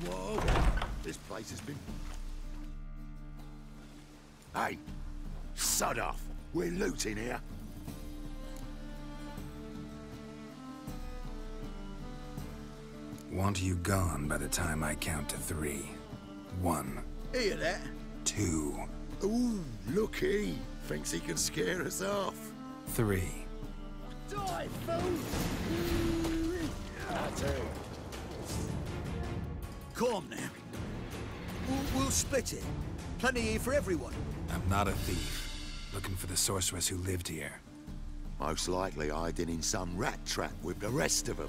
Whoa! This place has been... Hey! Sod off! We're looting here. Want you gone by the time I count to 3. 1. Hear that? 2. Ooh, looky! Thinks he can scare us off. 3. Die, fool! That's it. Calm now. We'll split it. Plenty here for everyone. I'm not a thief. Looking for the sorceress who lived here. Most likely hiding in some rat trap with the rest of them.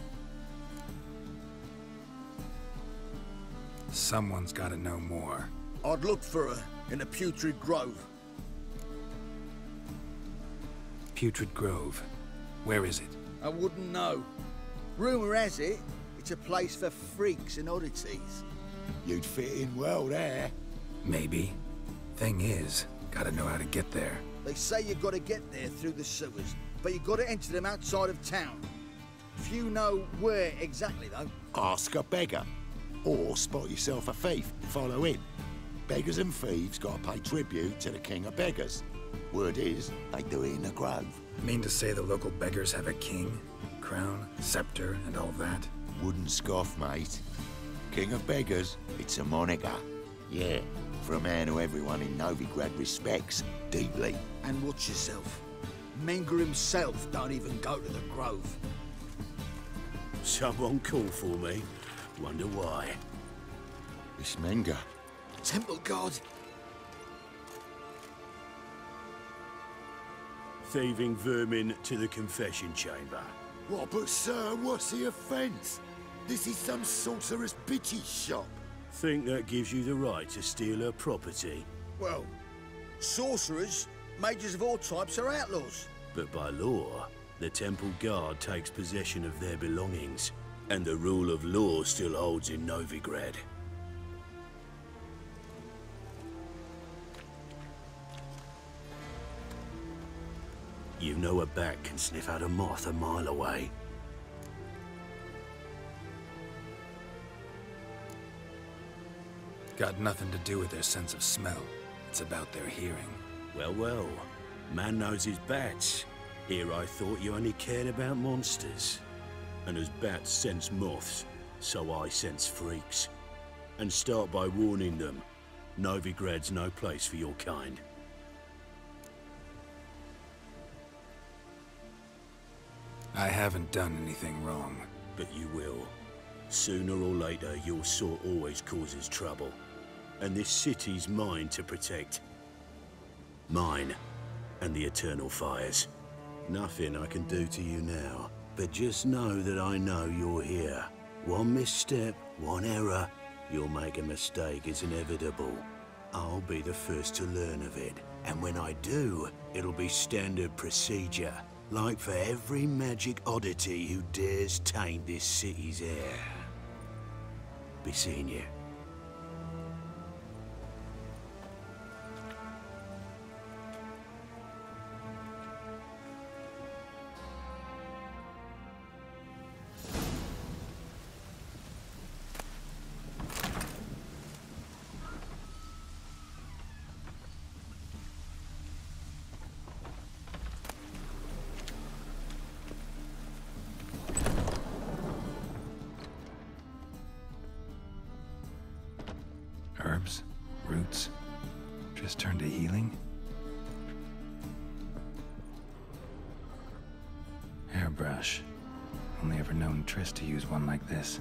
Someone's gotta know more. I'd look for her in the Putrid Grove. Putrid Grove. Where is it? I wouldn't know. Rumour has it, it's a place for freaks and oddities. You'd fit in well there. Maybe. Thing is, gotta know how to get there. They say you gotta get there through the sewers, but you gotta enter them outside of town. Few know where exactly, though. Ask a beggar. Or spot yourself a thief, follow him. Beggars and thieves gotta pay tribute to the king of beggars. Word is, they do it in the grove. Mean to say the local beggars have a king, crown, scepter, and all that? Wouldn't scoff, mate. King of beggars, it's a moniker. Yeah, for a man who everyone in Novigrad respects deeply. And watch yourself. Menger himself don't even go to the Grove. Someone called for me. Wonder why. It's Menger. Temple Guard. Thieving vermin to the confession chamber. What, but sir, what's the offence? This is some sorcerer's bitch's shop. Think that gives you the right to steal her property? Well, sorcerers, mages of all types are outlaws. But by law, the Temple Guard takes possession of their belongings, and the rule of law still holds in Novigrad. You know a bat can sniff out a moth a mile away. Got nothing to do with their sense of smell. It's about their hearing. Well, well. Man knows his bats. Here I thought you only cared about monsters. And as bats sense moths, so I sense freaks. And start by warning them. Novigrad's no place for your kind. I haven't done anything wrong. But you will. Sooner or later, your sort always causes trouble. And this city's mine to protect. Mine and the Eternal Fires. Nothing I can do to you now. But just know that I know you're here. One misstep, one error, you'll make a mistake, it's inevitable. I'll be the first to learn of it. And when I do, it'll be standard procedure. Like for every magic oddity who dares taint this city's air. Be seeing you. Herbs, roots, just turn to healing. Hairbrush. Only ever known Triss to use one like this.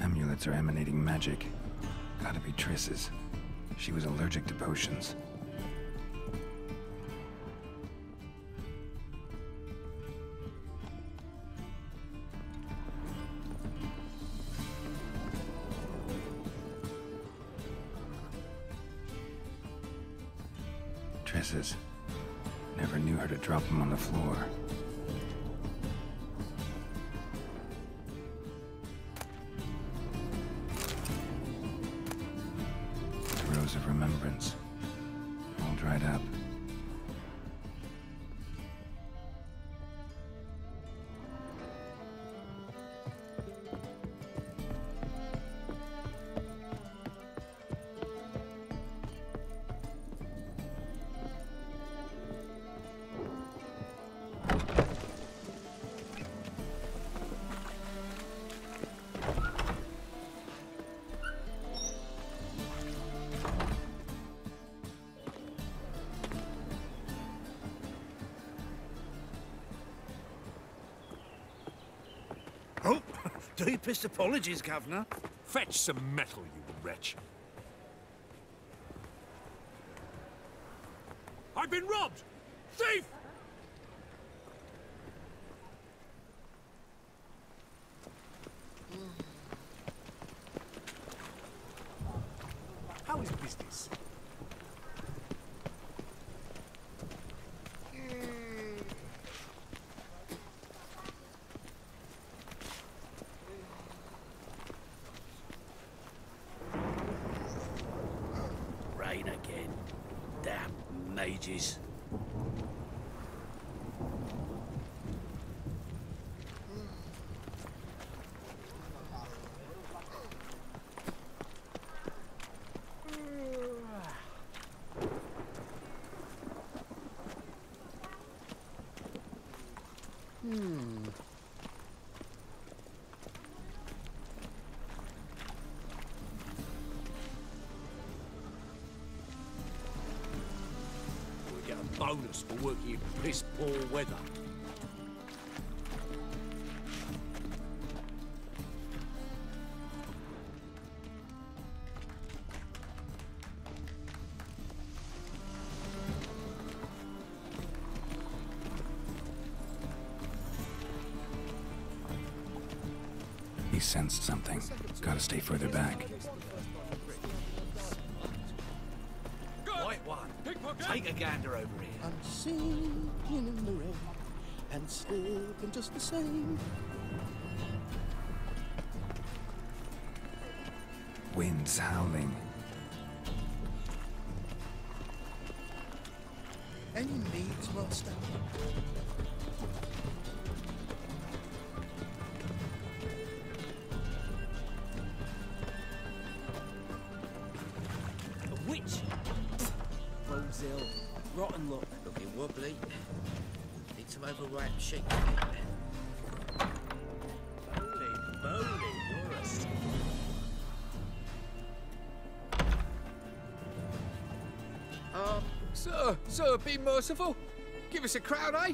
Amulets are emanating magic. Gotta be Triss's. She was allergic to potions. Triss's. Never knew her to drop them on the floor. Deepest apologies, Governor. Fetch some metal, you wretch. I've been robbed! Thief! How is business? Rain again. Damn mages. We get a bonus for working in piss-poor weather. He sensed something. Gotta stay further back. White one. Take a gander over here. I'm singing in the rain and slipping just the same. Wind's howling. Any needs, master? A witch. Roselle. Rotten look. Looking wobbly. Need some overripe shake. Holy moly, you're a... Sir, be merciful. Give us a crown, eh?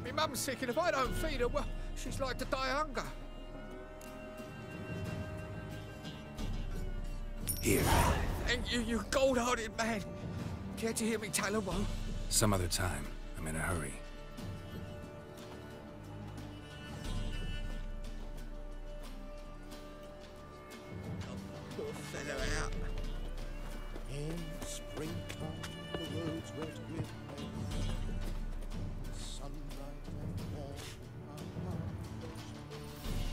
Me mum's sick, and if I don't feed her, well, she's like to die of hunger. Here. And you gold-hearted man. Care to hear me tell a woe? Some other time. I'm in a hurry. Poor fellow out. In springtime, the roads wet with rain. Sunlight and warm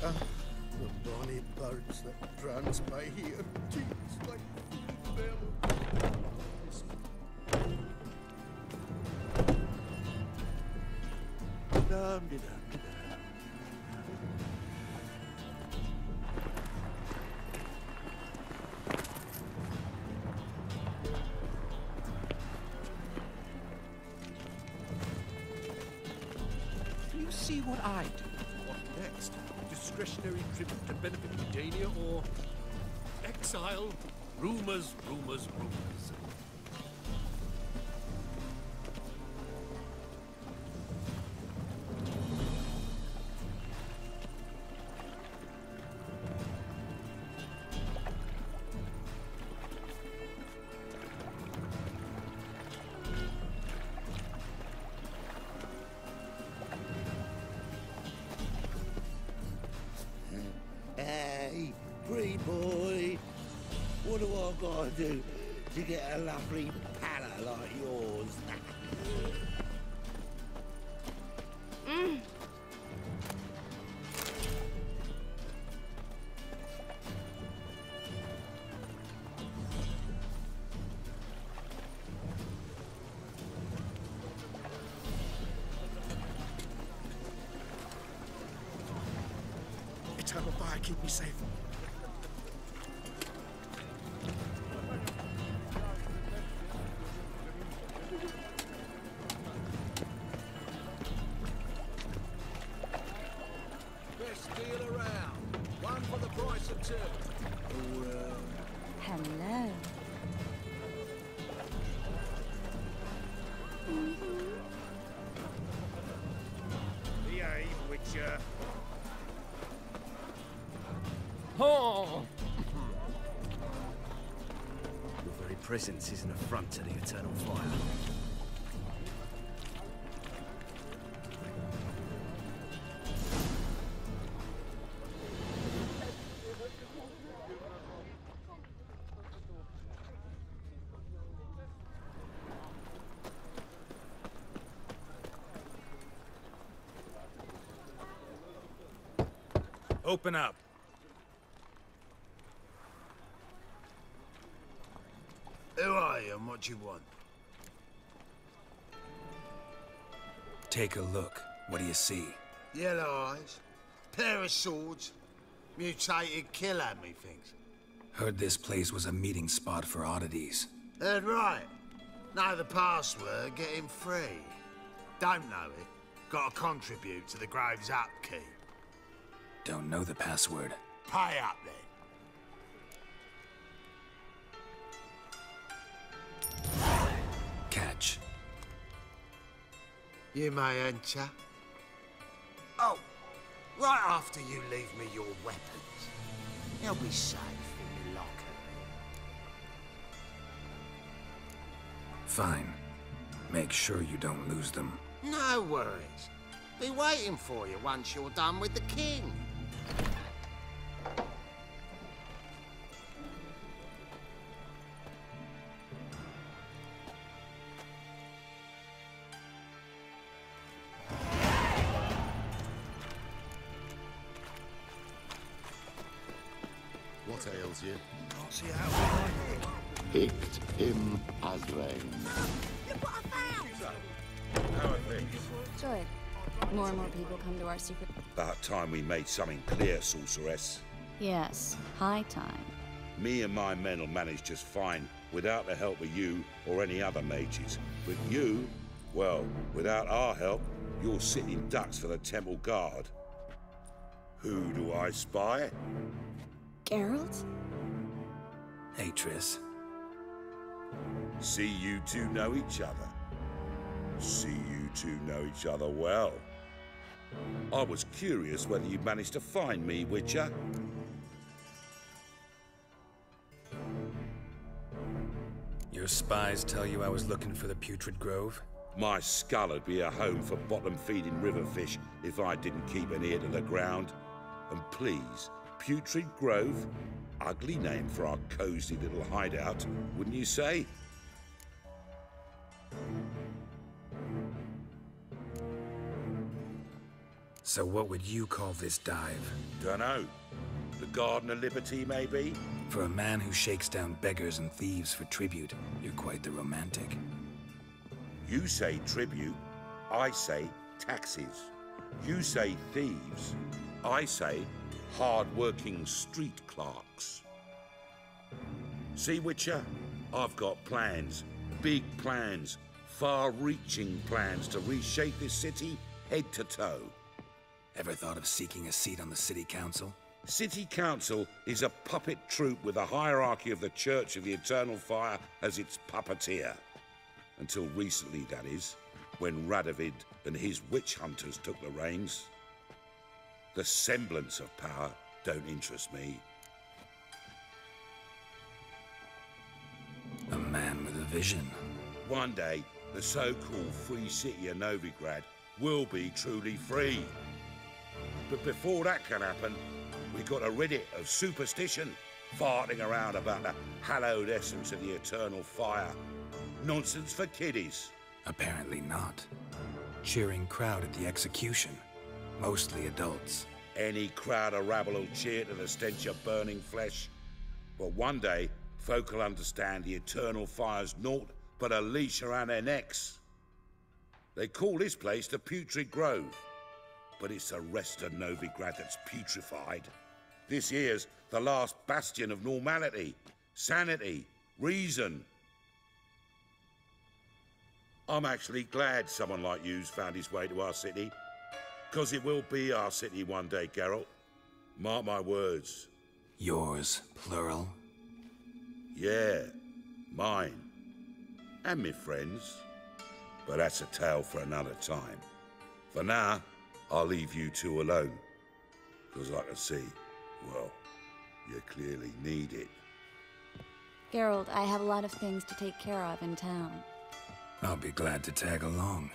our hearts. The bonny birds that prance by here, tears like feet Do you see what I do? What next? Discretionary tribute to benefit Edania or exile? Rumors, rumors, rumors. Hey, free boy. What do I gotta do to get a lovely palla like yours? Eternal fire, keep me safe. Best deal around. One for the price of two. Hello. Behave, Witcher. Oh! Your very presence is an affront to the Eternal Fire. Open up. Who are you and what do you want? Take a look. What do you see? Yellow eyes, pair of swords, mutated killer, methinks. Heard this place was a meeting spot for oddities. Heard right. Know the password, get him free. Don't know it, gotta contribute to the Grave's upkeep. Don't know the password. Pay up then. Catch. You may enter. Oh, right after you leave me your weapons. They'll be safe in your locker. Fine. Make sure you don't lose them. No worries. Be waiting for you once you're done with the king. What ails you? Can't see how behind it. Picked him as rain. Look what I found! How are things? Good. More and more people come to our secret... About time we made something clear, sorceress. Yes, high time. Me and my men will manage just fine, without the help of you or any other mages. But you, well, without our help, you're sitting ducks for the Temple Guard. Who do I spy? Geralt? Hey, Triss. See you two know each other. See you two know each other well. I was curious whether you managed to find me, Witcher. Your spies tell you I was looking for the Putrid Grove? My skull would be a home for bottom-feeding river fish if I didn't keep an ear to the ground. And please, Putrid Grove? Ugly name for our cozy little hideout, wouldn't you say? So what would you call this dive? Dunno. The Garden of Liberty, maybe? For a man who shakes down beggars and thieves for tribute, you're quite the romantic. You say tribute, I say taxes. You say thieves, I say hard-working street clerks. See, Witcher? I've got plans, big plans, far-reaching plans to reshape this city head to toe. Ever thought of seeking a seat on the city council? City Council is a puppet troupe with a hierarchy of the Church of the Eternal Fire as its puppeteer. Until recently, that is, when Radovid and his witch hunters took the reins. The semblance of power don't interest me. A man with a vision. One day, the so-called free city of Novigrad will be truly free. But before that can happen, we gotta rid it of superstition, farting around about the hallowed essence of the Eternal Fire. Nonsense for kiddies. Apparently not. Cheering crowd at the execution. Mostly adults. Any crowd of rabble will cheer to the stench of burning flesh. But one day, folk will understand the Eternal Fire's naught but a leash around their necks. They call this place the Putrid Grove. But it's the rest of Novigrad that's putrefied. This here's the last bastion of normality, sanity, reason. I'm actually glad someone like you's found his way to our city. 'Cause it will be our city one day, Geralt. Mark my words. Yours, plural? Yeah, mine. And me friends. But that's a tale for another time. For now, I'll leave you two alone. 'Cause I can see, well, You clearly need it. Geralt, I have a lot of things to take care of in town. I'll be glad to tag along.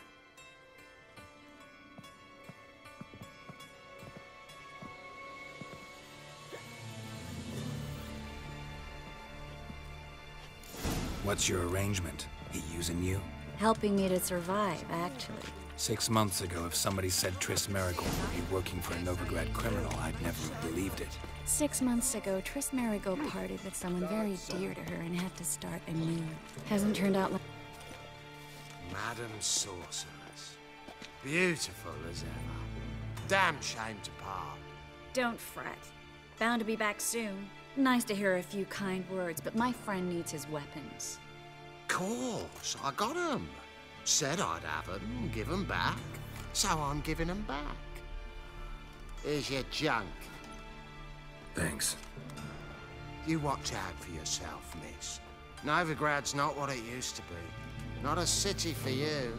What's your arrangement? He using you? Helping me to survive, actually. 6 months ago, if somebody said Triss Merigold would be working for a Novigrad criminal, I'd never have believed it. 6 months ago, Triss Merigold parted with someone very dear to her and had to start anew. Hasn't turned out like... Madam Sorceress. Beautiful as ever. Damn shame to part. Don't fret. Bound to be back soon. Nice to hear a few kind words, but my friend needs his weapons. Course, I got 'em. Said I'd have 'em, give 'em back. So I'm giving 'em back. Here's your junk. Thanks. You watch out for yourself, miss. Novigrad's not what it used to be. Not a city for you.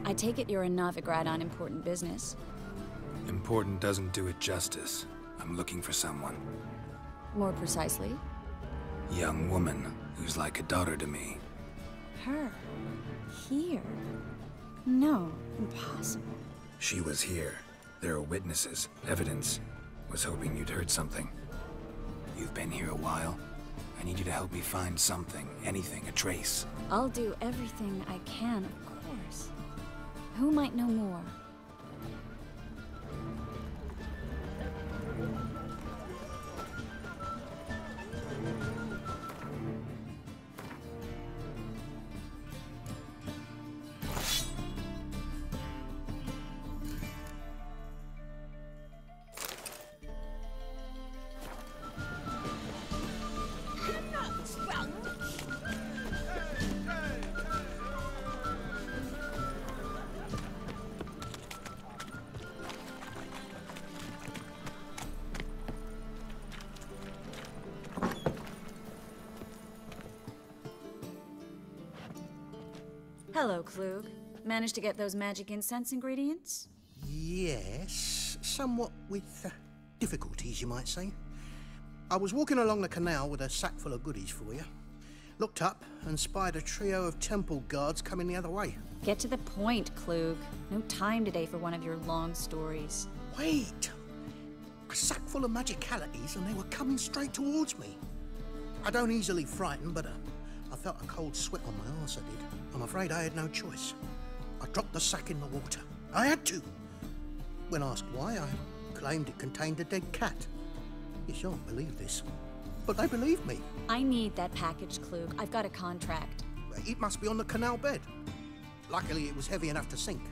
I take it you're in Novigrad on important business. Important doesn't do it justice. I'm looking for someone. More precisely? Young woman who's like a daughter to me. Her? Here? No, impossible. She was here. There are witnesses, evidence. Was hoping you'd heard something. You've been here a while. I need you to help me find something, anything, a trace. I'll do everything I can, of course. Who might know more? Hello, Klug. Managed to get those magic incense ingredients? Yes, somewhat with difficulties, you might say. I was walking along the canal with a sack full of goodies for you. Looked up and spied a trio of temple guards coming the other way. Get to the point, Klug. No time today for one of your long stories. Wait! A sack full of magicalities and they were coming straight towards me. I don't easily frighten, but I felt a cold sweat on my arse, I did. I'm afraid I had no choice. I dropped the sack in the water. I had to. When asked why, I claimed it contained a dead cat. You shan't believe this, but they believed me. I need that package, Klug. I've got a contract. It must be on the canal bed. Luckily, it was heavy enough to sink.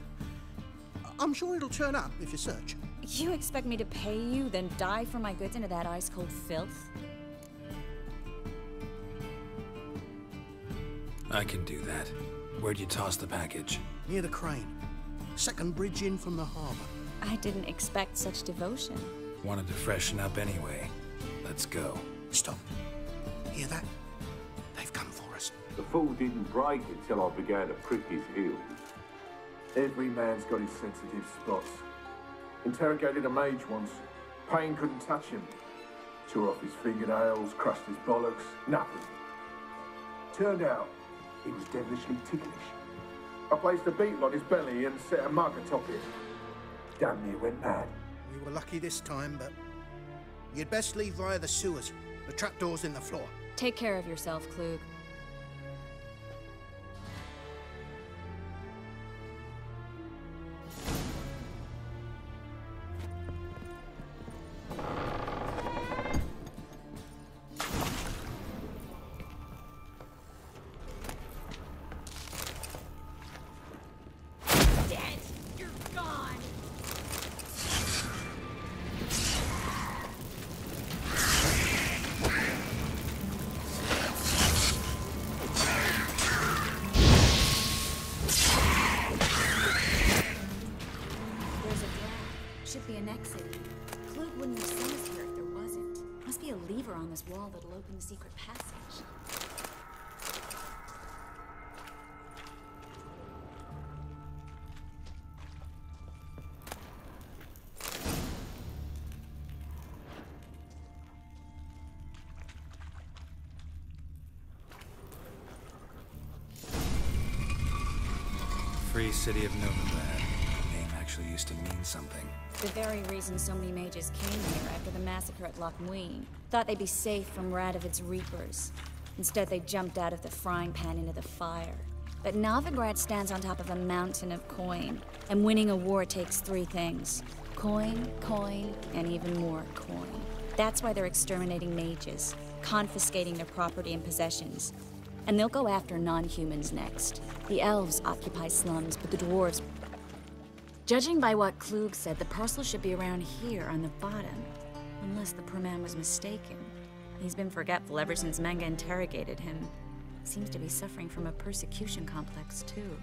I'm sure it'll turn up if you search. You expect me to pay you, then dive for my goods into that ice-cold filth? I can do that. Where'd you toss the package? Near the crane. Second bridge in from the harbour. I didn't expect such devotion. Wanted to freshen up anyway. Let's go. Stop. Hear that? They've come for us. The fool didn't break until I began to prick his heels. Every man's got his sensitive spots. Interrogated a mage once. Pain couldn't touch him. Tore off his fingernails, crushed his bollocks, nothing. Turned out, he was devilishly ticklish. I placed a beetle on his belly and set a mug atop it. Damn near went mad. We were lucky this time, but you'd best leave via the sewers. The trapdoor's in the floor. Take care of yourself, Klug. Should be an exit. Klug wouldn't have sent us here if there wasn't. Must be a lever on this wall that'll open the secret passage. Free City of Novigrad. The name actually used to mean something. The very reason so many mages came here after the massacre at Loch Muin. Thought they'd be safe from Radovid's reapers. Instead, they jumped out of the frying pan into the fire. But Novigrad stands on top of a mountain of coin, and winning a war takes 3 things. Coin, coin, and even more coin. That's why they're exterminating mages, confiscating their property and possessions. And they'll go after non-humans next. The elves occupy slums, but the dwarves... Judging by what Klug said, the parcel should be around here on the bottom. Unless the poor man was mistaken. He's been forgetful ever since Manga interrogated him. Seems to be suffering from a persecution complex, too.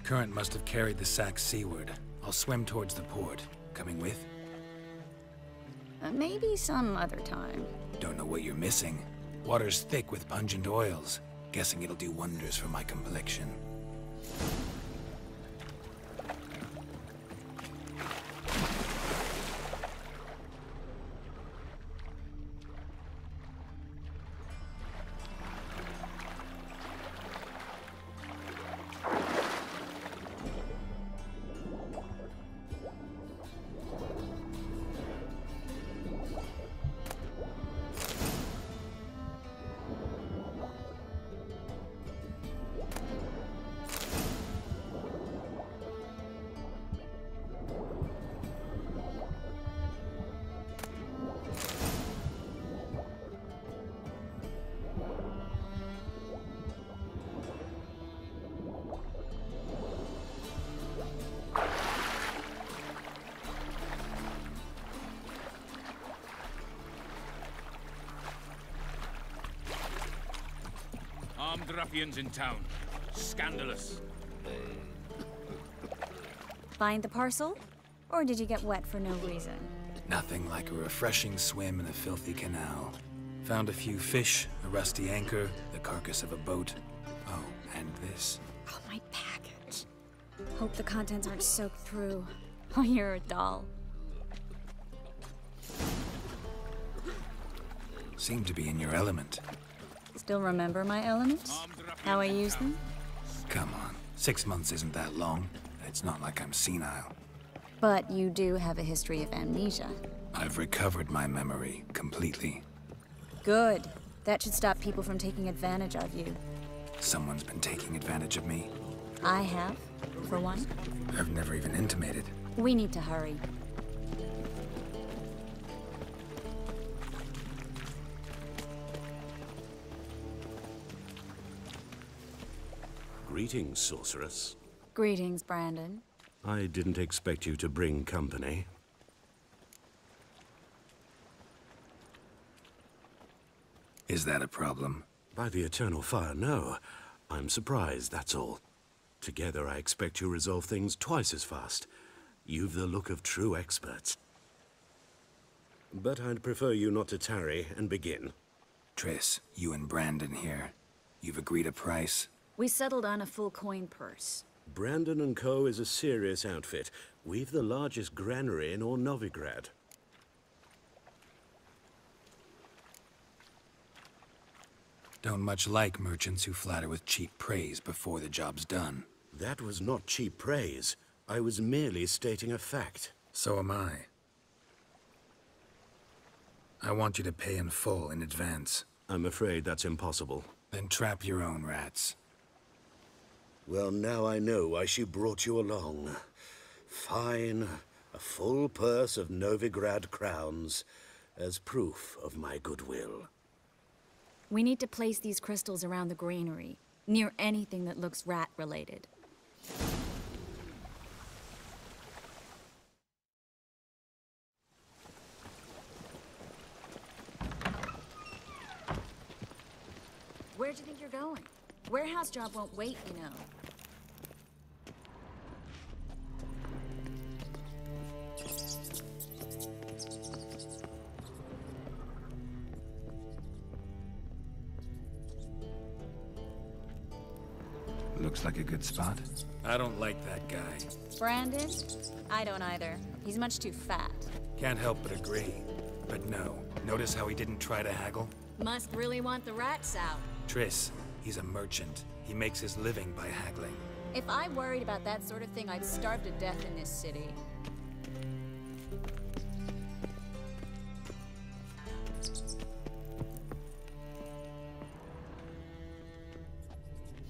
Current must have carried the sack seaward. I'll swim towards the port. Coming with? Maybe some other time. Don't know what you're missing. Water's thick with pungent oils. Guessing it'll do wonders for my complexion. Armed ruffians in town. Scandalous. Find the parcel? Or did you get wet for no reason? Nothing like a refreshing swim in a filthy canal. Found a few fish, a rusty anchor, the carcass of a boat. Oh, and this. Oh, my package. Hope the contents aren't soaked through. Oh, you're a doll. Seem to be in your element. Still remember my elements? How I use them? Come on. 6 months isn't that long. It's not like I'm senile. But you do have a history of amnesia. I've recovered my memory completely. Good. That should stop people from taking advantage of you. Someone's been taking advantage of me. I have, for one. I've never even intimated. We need to hurry. Greetings, sorceress. Greetings, Brandon. I didn't expect you to bring company. Is that a problem? By the Eternal Fire, no. I'm surprised, that's all. Together, I expect you resolve things twice as fast. You've the look of true experts. But I'd prefer you not to tarry and begin. Triss, you and Brandon here. You've agreed a price? We settled on a full coin purse. Brandon & Co. is a serious outfit. We've the largest granary in all Novigrad. Don't much like merchants who flatter with cheap praise before the job's done. That was not cheap praise. I was merely stating a fact. So am I. I want you to pay in full in advance. I'm afraid that's impossible. Then trap your own rats. Well, now I know why she brought you along. Fine. A full purse of Novigrad crowns as proof of my goodwill. We need to place these crystals around the granary, near anything that looks rat-related. Where do you think you're going? Warehouse job won't wait, you know. Looks like a good spot. I don't like that guy. Brandon? I don't either. He's much too fat. Can't help but agree. But no, notice how he didn't try to haggle? Must really want the rats out. Triss, he's a merchant. He makes his living by haggling. If I worried about that sort of thing, I'd starve to death in this city.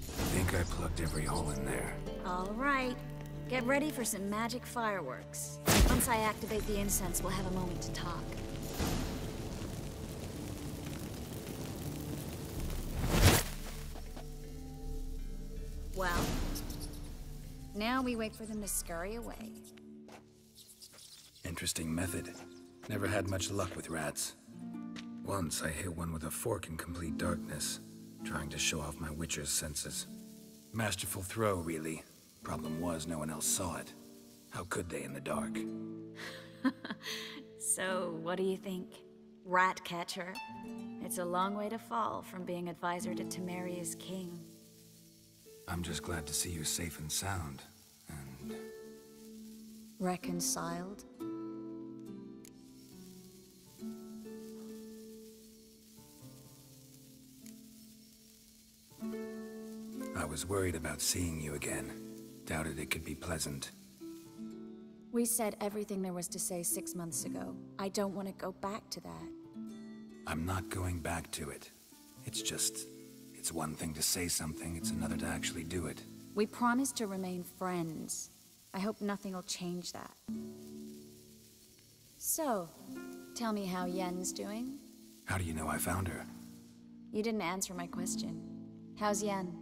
Think I plugged every hole in there. All right. Get ready for some magic fireworks. Once I activate the incense, we'll have a moment to talk. Well, now we wait for them to scurry away. Interesting method. Never had much luck with rats. Once I hit one with a fork in complete darkness, trying to show off my witcher's senses. Masterful throw, really. Problem was, no one else saw it. How could they in the dark? So, what do you think? Rat catcher? It's a long way to fall from being advisor to Temeria's king. I'm just glad to see you safe and sound, and... Reconciled? I was worried about seeing you again. Doubted it could be pleasant. We said everything there was to say 6 months ago. I don't want to go back to that. I'm not going back to it. It's just... It's one thing to say something, it's another to actually do it. We promised to remain friends. I hope nothing will change that. So, tell me how Yen's doing? How do you know I found her? You didn't answer my question. How's Yen?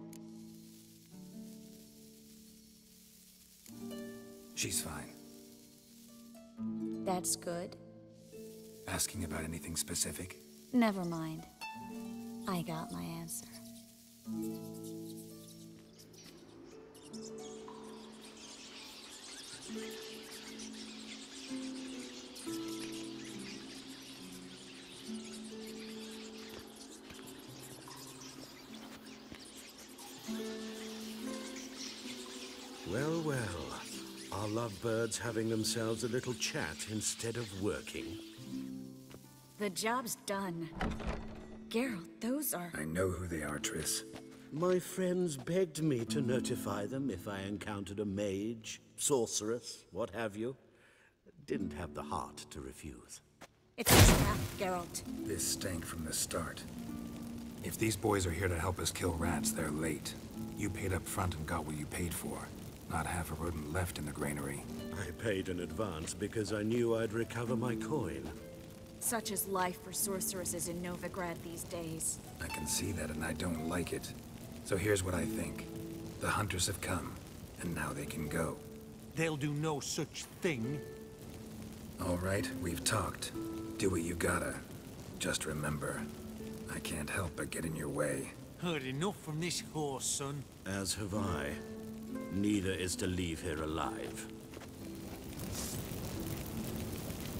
She's fine. That's good. Asking about anything specific? Never mind. I got my answer. Well, well. Are lovebirds having themselves a little chat instead of working? The job's done. Geralt, those are... I know who they are, Triss. My friends begged me to notify them if I encountered a mage, sorceress, what have you. Didn't have the heart to refuse. It's a trap, Geralt. This stank from the start. If these boys are here to help us kill rats, they're late. You paid up front and got what you paid for. Not half a rodent left in the granary. I paid in advance because I knew I'd recover my coin. Such is life for sorceresses in Novigrad these days. I can see that, and I don't like it. So here's what I think. The hunters have come, and now they can go. They'll do no such thing. All right, we've talked. Do what you gotta. Just remember, I can't help but get in your way. Heard enough from this horse, son. As have I. Neither is to leave here alive.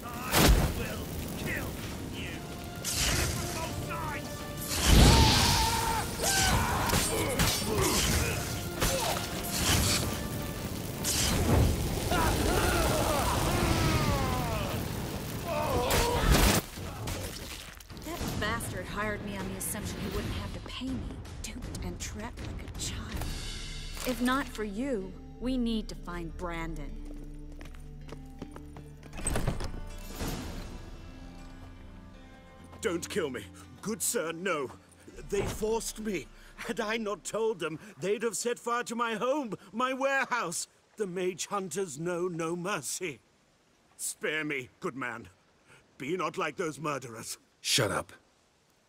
I will kill you. From both sides. That bastard hired me on the assumption he wouldn't have to pay me, duped and trapped like a child. If not for you, we need to find Brandon. Don't kill me. Good sir, no. They forced me. Had I not told them, they'd have set fire to my home, my warehouse. The mage hunters know no mercy. Spare me, good man. Be not like those murderers. Shut up.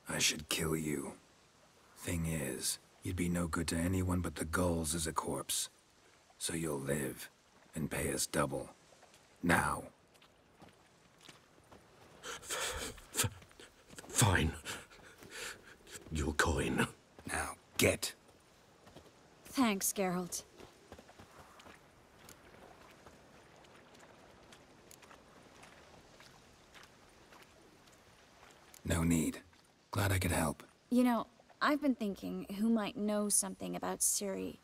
I should kill you. Thing is, you'd be no good to anyone but the gulls as a corpse. So you'll live, and pay us double. Now. Fine. Your coin. Now, get. Thanks, Geralt. No need. Glad I could help. You know, I've been thinking who might know something about Ciri.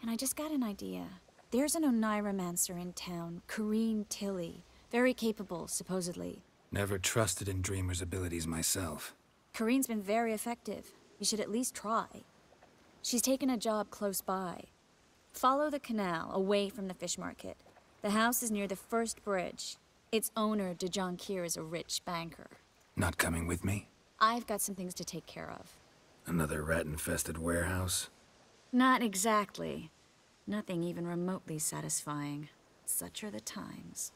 And I just got an idea. There's an Oneiromancer in town, Corrine Tilly. Very capable, supposedly. Never trusted in Dreamer's abilities myself. Corrine's been very effective. You should at least try. She's taken a job close by. Follow the canal, away from the fish market. The house is near the first bridge. Its owner, DeJohn Kier, is a rich banker. Not coming with me? I've got some things to take care of. Another rat-infested warehouse? Not exactly. Nothing even remotely satisfying. Such are the times.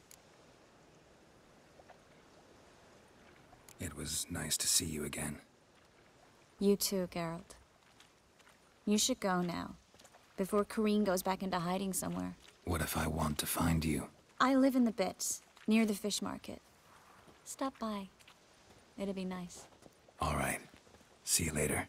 It was nice to see you again. You too, Geralt. You should go now, before Corrine goes back into hiding somewhere. What if I want to find you? I live in the Bits, near the fish market. Stop by. It'll be nice. All right. See you later.